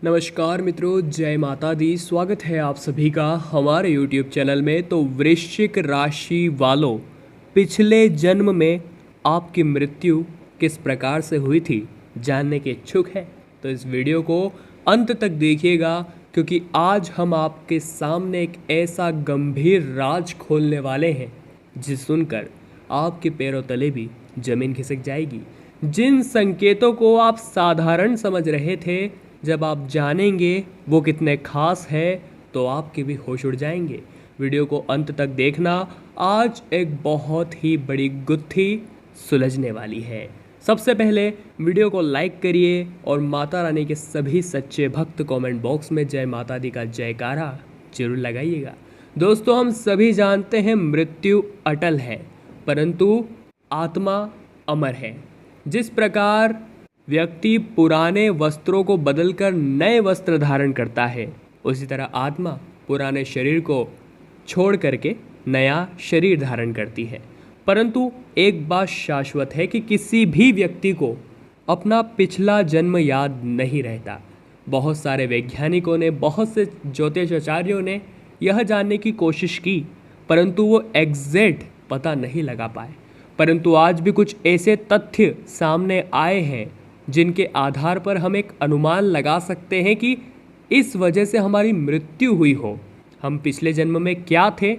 नमस्कार मित्रों, जय माता दी। स्वागत है आप सभी का हमारे यूट्यूब चैनल में। तो वृश्चिक राशि वालों, पिछले जन्म में आपकी मृत्यु किस प्रकार से हुई थी जानने के इच्छुक है तो इस वीडियो को अंत तक देखिएगा, क्योंकि आज हम आपके सामने एक ऐसा गंभीर राज खोलने वाले हैं जिसे सुनकर आपके पैरों तले भी जमीन खिसक जाएगी। जिन संकेतों को आप साधारण समझ रहे थे, जब आप जानेंगे वो कितने खास है तो आपके भी होश उड़ जाएंगे। वीडियो को अंत तक देखना, आज एक बहुत ही बड़ी गुत्थी सुलझने वाली है। सबसे पहले वीडियो को लाइक करिए और माता रानी के सभी सच्चे भक्त कमेंट बॉक्स में जय माता दी का जयकारा जरूर लगाइएगा। दोस्तों, हम सभी जानते हैं मृत्यु अटल है, परंतु आत्मा अमर है। जिस प्रकार व्यक्ति पुराने वस्त्रों को बदलकर नए वस्त्र धारण करता है, उसी तरह आत्मा पुराने शरीर को छोड़ करके नया शरीर धारण करती है। परंतु एक बात शाश्वत है कि किसी भी व्यक्ति को अपना पिछला जन्म याद नहीं रहता। बहुत सारे वैज्ञानिकों ने, बहुत से ज्योतिषाचार्यों ने यह जानने की कोशिश की, परंतु वो एग्जैक्ट पता नहीं लगा पाए। परंतु आज भी कुछ ऐसे तथ्य सामने आए हैं जिनके आधार पर हम एक अनुमान लगा सकते हैं कि इस वजह से हमारी मृत्यु हुई हो। हम पिछले जन्म में क्या थे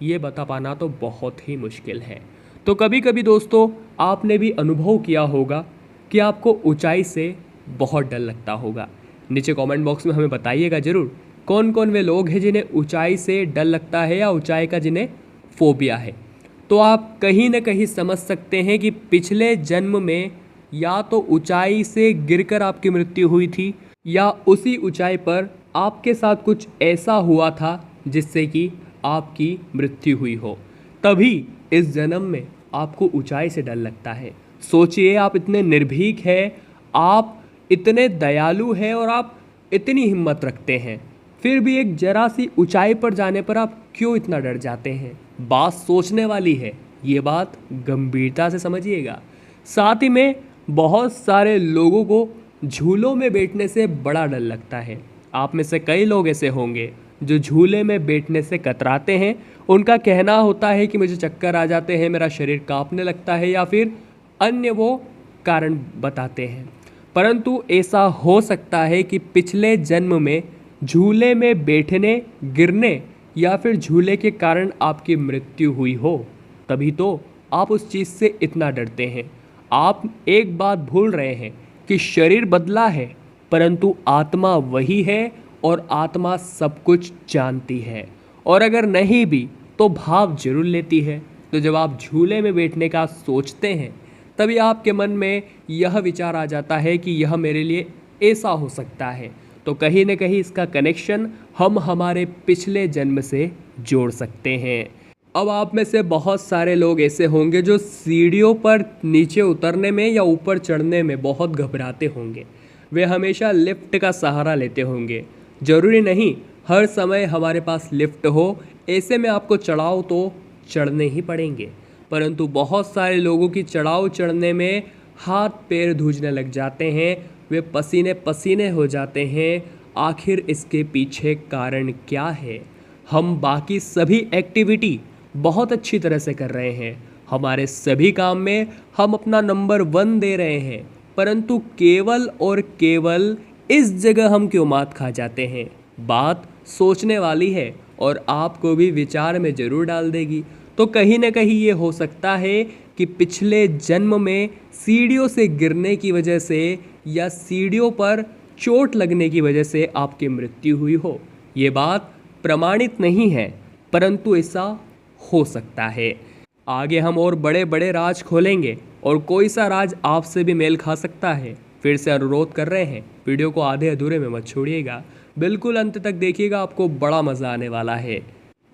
ये बता पाना तो बहुत ही मुश्किल है। तो कभी कभी दोस्तों, आपने भी अनुभव किया होगा कि आपको ऊंचाई से बहुत डर लगता होगा। नीचे कमेंट बॉक्स में हमें बताइएगा ज़रूर, कौन कौन वे लोग हैं जिन्हें ऊंचाई से डर लगता है या ऊंचाई का जिन्हें फोबिया है। तो आप कहीं ना कहीं समझ सकते हैं कि पिछले जन्म में या तो ऊंचाई से गिरकर आपकी मृत्यु हुई थी, या उसी ऊंचाई पर आपके साथ कुछ ऐसा हुआ था जिससे कि आपकी मृत्यु हुई हो। तभी इस जन्म में आपको ऊंचाई से डर लगता है। सोचिए, आप इतने निर्भीक हैं, आप इतने दयालु हैं और आप इतनी हिम्मत रखते हैं, फिर भी एक जरा सी ऊंचाई पर जाने पर आप क्यों इतना डर जाते हैं। बात सोचने वाली है, ये बात गंभीरता से समझिएगा। साथ ही में बहुत सारे लोगों को झूलों में बैठने से बड़ा डर लगता है। आप में से कई लोग ऐसे होंगे जो झूले में बैठने से कतराते हैं। उनका कहना होता है कि मुझे चक्कर आ जाते हैं, मेरा शरीर कांपने लगता है, या फिर अन्य वो कारण बताते हैं। परंतु ऐसा हो सकता है कि पिछले जन्म में झूले में बैठने, गिरने या फिर झूले के कारण आपकी मृत्यु हुई हो, तभी तो आप उस चीज़ से इतना डरते हैं। आप एक बात भूल रहे हैं कि शरीर बदला है, परंतु आत्मा वही है और आत्मा सब कुछ जानती है, और अगर नहीं भी तो भाव जरूर लेती है। तो जब आप झूले में बैठने का सोचते हैं, तभी आपके मन में यह विचार आ जाता है कि यह मेरे लिए ऐसा हो सकता है। तो कहीं न कहीं इसका कनेक्शन हम हमारे पिछले जन्म से जोड़ सकते हैं। अब आप में से बहुत सारे लोग ऐसे होंगे जो सीढ़ियों पर नीचे उतरने में या ऊपर चढ़ने में बहुत घबराते होंगे। वे हमेशा लिफ्ट का सहारा लेते होंगे। ज़रूरी नहीं हर समय हमारे पास लिफ्ट हो, ऐसे में आपको चढ़ाव तो चढ़ने ही पड़ेंगे। परंतु बहुत सारे लोगों की चढ़ाव चढ़ने में हाथ पैर धूजने लग जाते हैं, वे पसीने पसीने हो जाते हैं। आखिर इसके पीछे कारण क्या है? हम बाकी सभी एक्टिविटी बहुत अच्छी तरह से कर रहे हैं, हमारे सभी काम में हम अपना नंबर 1 दे रहे हैं, परंतु केवल और केवल इस जगह हम क्यों मात खा जाते हैं? बात सोचने वाली है और आपको भी विचार में ज़रूर डाल देगी। तो कहीं ना कहीं ये हो सकता है कि पिछले जन्म में सीढ़ियों से गिरने की वजह से या सीढ़ियों पर चोट लगने की वजह से आपकी मृत्यु हुई हो। ये बात प्रमाणित नहीं है, परंतु ऐसा हो सकता है। आगे हम और बड़े बड़े राज खोलेंगे और कोई सा राज आपसे भी मेल खा सकता है। फिर से अनुरोध कर रहे हैं, वीडियो को आधे अधूरे में मत छोड़िएगा, बिल्कुल अंत तक देखिएगा, आपको बड़ा मज़ा आने वाला है।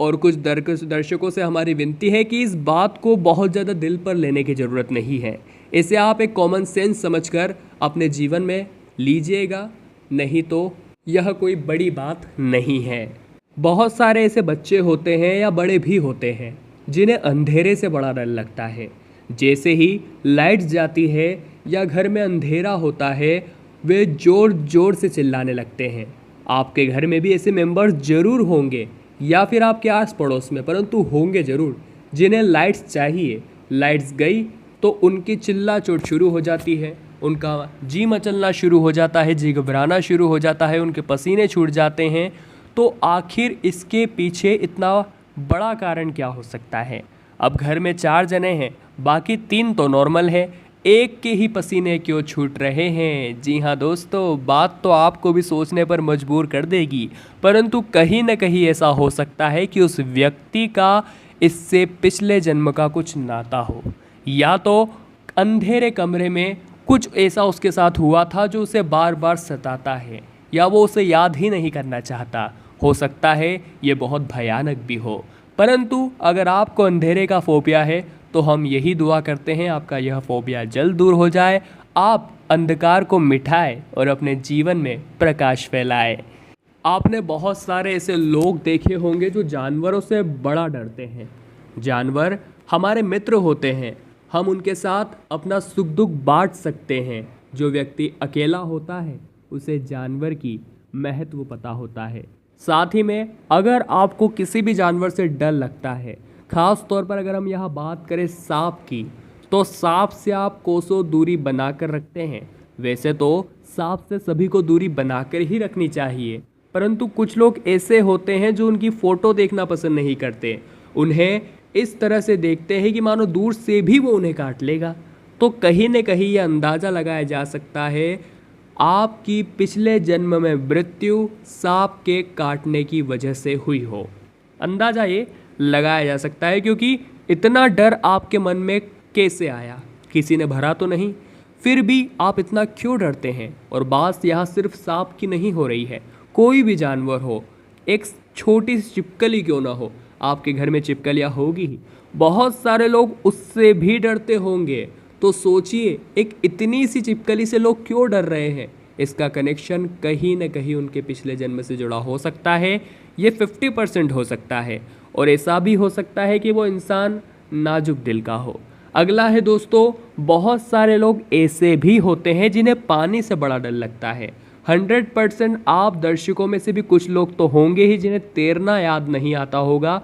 और कुछ दर्शकों से हमारी विनती है कि इस बात को बहुत ज़्यादा दिल पर लेने की ज़रूरत नहीं है। इसे आप एक कॉमन सेंस समझकर अपने जीवन में लीजिएगा, नहीं तो यह कोई बड़ी बात नहीं है। बहुत सारे ऐसे बच्चे होते हैं या बड़े भी होते हैं जिन्हें अंधेरे से बड़ा डर लगता है। जैसे ही लाइट जाती है या घर में अंधेरा होता है, वे ज़ोर ज़ोर से चिल्लाने लगते हैं। आपके घर में भी ऐसे मेंबर्स ज़रूर होंगे या फिर आपके आस पड़ोस में, परंतु होंगे ज़रूर, जिन्हें लाइट्स चाहिए। लाइट्स गई तो उनकी चिल्ला चोट शुरू हो जाती है, उनका जी मचलना शुरू हो जाता है, जी घबराना शुरू हो जाता है, उनके पसीने छूट जाते हैं। तो आखिर इसके पीछे इतना बड़ा कारण क्या हो सकता है? अब घर में 4 जने हैं, बाकी 3 तो नॉर्मल है, एक के ही पसीने क्यों छूट रहे हैं? जी हाँ दोस्तों, बात तो आपको भी सोचने पर मजबूर कर देगी, परंतु कहीं न कहीं ऐसा हो सकता है कि उस व्यक्ति का इससे पिछले जन्म का कुछ नाता हो, या तो अंधेरे कमरे में कुछ ऐसा उसके साथ हुआ था जो उसे बार बार सताता है, या वो उसे याद ही नहीं करना चाहता। हो सकता है ये बहुत भयानक भी हो, परंतु अगर आपको अंधेरे का फोबिया है तो हम यही दुआ करते हैं आपका यह फोबिया जल्द दूर हो जाए, आप अंधकार को मिटाएं और अपने जीवन में प्रकाश फैलाएं। आपने बहुत सारे ऐसे लोग देखे होंगे जो जानवरों से बड़ा डरते हैं। जानवर हमारे मित्र होते हैं, हम उनके साथ अपना सुख दुख बांट सकते हैं। जो व्यक्ति अकेला होता है उसे जानवर की महत्व पता होता है। साथ ही में अगर आपको किसी भी जानवर से डर लगता है, ख़ास तौर पर अगर हम यहाँ बात करें सांप की, तो सांप से आप कोसों दूरी बनाकर रखते हैं। वैसे तो सांप से सभी को दूरी बनाकर ही रखनी चाहिए, परंतु कुछ लोग ऐसे होते हैं जो उनकी फ़ोटो देखना पसंद नहीं करते। उन्हें इस तरह से देखते हैं कि मानो दूर से भी वो उन्हें काट लेगा। तो कहीं न कहीं यह अंदाज़ा लगाया जा सकता है आपकी पिछले जन्म में मृत्यु सांप के काटने की वजह से हुई हो। अंदाज़ा ये लगाया जा सकता है, क्योंकि इतना डर आपके मन में कैसे आया? किसी ने भरा तो नहीं, फिर भी आप इतना क्यों डरते हैं? और बात यहाँ सिर्फ सांप की नहीं हो रही है, कोई भी जानवर हो, एक छोटी सी छिपकली क्यों ना हो, आपके घर में छिपकलियाँ होगी ही, बहुत सारे लोग उससे भी डरते होंगे। तो सोचिए, एक इतनी सी छिपकली से लोग क्यों डर रहे हैं? इसका कनेक्शन कहीं न कहीं उनके पिछले जन्म से जुड़ा हो सकता है। ये 50% हो सकता है, और ऐसा भी हो सकता है कि वो इंसान नाजुक दिल का हो। अगला है दोस्तों, बहुत सारे लोग ऐसे भी होते हैं जिन्हें पानी से बड़ा डर लगता है। 100% आप दर्शकों में से भी कुछ लोग तो होंगे ही जिन्हें तैरना याद नहीं आता होगा,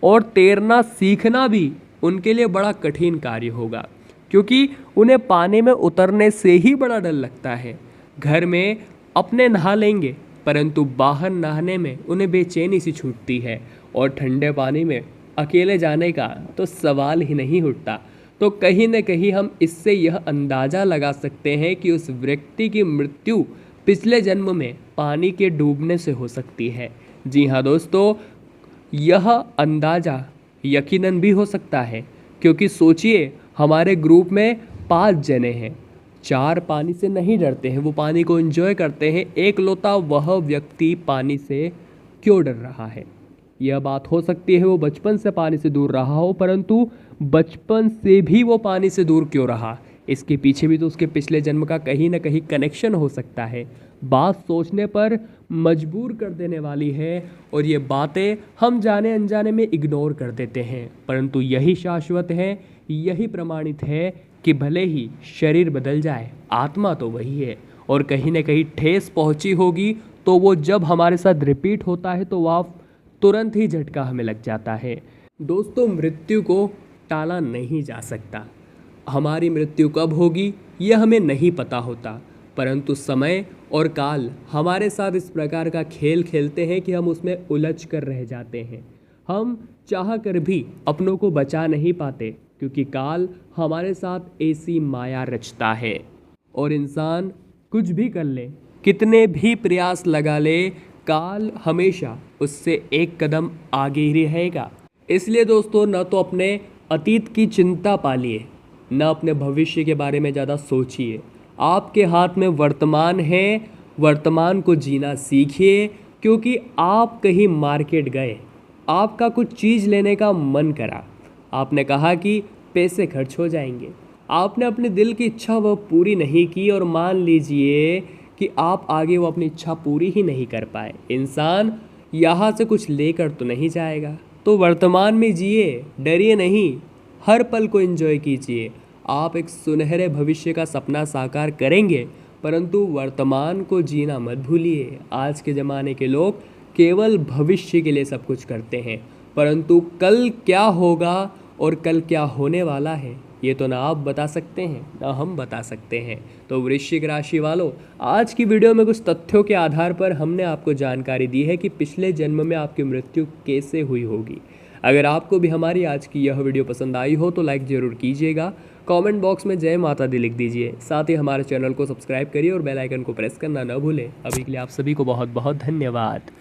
और तैरना सीखना भी उनके लिए बड़ा कठिन कार्य होगा, क्योंकि उन्हें पानी में उतरने से ही बड़ा डर लगता है। घर में अपने नहा लेंगे, परंतु बाहर नहाने में उन्हें बेचैनी सी छूटती है, और ठंडे पानी में अकेले जाने का तो सवाल ही नहीं उठता। तो कहीं न कहीं हम इससे यह अंदाज़ा लगा सकते हैं कि उस व्यक्ति की मृत्यु पिछले जन्म में पानी के डूबने से हो सकती है। जी हाँ दोस्तों, यह अंदाज़ा यकीनन भी हो सकता है, क्योंकि सोचिए, हमारे ग्रुप में 5 जने हैं, 4 पानी से नहीं डरते हैं, वो पानी को एंजॉय करते हैं। एक लौता वह व्यक्ति पानी से क्यों डर रहा है? यह बात हो सकती है वो बचपन से पानी से दूर रहा हो, परंतु बचपन से भी वो पानी से दूर क्यों रहा? इसके पीछे भी तो उसके पिछले जन्म का कहीं ना कहीं कनेक्शन हो सकता है। बात सोचने पर मजबूर कर देने वाली है, और ये बातें हम जाने अनजाने में इग्नोर कर देते हैं, परंतु यही शाश्वत है, यही प्रमाणित है कि भले ही शरीर बदल जाए, आत्मा तो वही है। और कहीं ना कहीं ठेस पहुंची होगी, तो वो जब हमारे साथ रिपीट होता है तो वह तुरंत ही झटका हमें लग जाता है। दोस्तों, मृत्यु को टाला नहीं जा सकता। हमारी मृत्यु कब होगी यह हमें नहीं पता होता, परंतु समय और काल हमारे साथ इस प्रकार का खेल खेलते हैं कि हम उसमें उलझ कर रह जाते हैं। हम चाह कर भी अपनों को बचा नहीं पाते, क्योंकि काल हमारे साथ ऐसी माया रचता है, और इंसान कुछ भी कर ले, कितने भी प्रयास लगा ले, काल हमेशा उससे एक कदम आगे ही रहेगा। इसलिए दोस्तों, न तो अपने अतीत की चिंता पालिए, न अपने भविष्य के बारे में ज़्यादा सोचिए। आपके हाथ में वर्तमान है, वर्तमान को जीना सीखिए। क्योंकि आप कहीं मार्केट गए, आपका कुछ चीज़ लेने का मन करा, आपने कहा कि पैसे खर्च हो जाएंगे, आपने अपने दिल की इच्छा वह पूरी नहीं की, और मान लीजिए कि आप आगे वो अपनी इच्छा पूरी ही नहीं कर पाए। इंसान यहाँ से कुछ लेकर तो नहीं जाएगा, तो वर्तमान में जिए, डरिए नहीं, हर पल को एंजॉय कीजिए। आप एक सुनहरे भविष्य का सपना साकार करेंगे, परंतु वर्तमान को जीना मत भूलिए। आज के ज़माने के लोग केवल भविष्य के लिए सब कुछ करते हैं, परंतु कल क्या होगा और कल क्या होने वाला है ये तो ना आप बता सकते हैं ना हम बता सकते हैं। तो वृश्चिक राशि वालों, आज की वीडियो में कुछ तथ्यों के आधार पर हमने आपको जानकारी दी है कि पिछले जन्म में आपकी मृत्यु कैसे हुई होगी। अगर आपको भी हमारी आज की यह वीडियो पसंद आई हो तो लाइक ज़रूर कीजिएगा, कमेंट बॉक्स में जय माता दी लिख दीजिए, साथ ही हमारे चैनल को सब्सक्राइब करिए और बेल आइकन को प्रेस करना न भूलें। अभी के लिए आप सभी को बहुत बहुत धन्यवाद।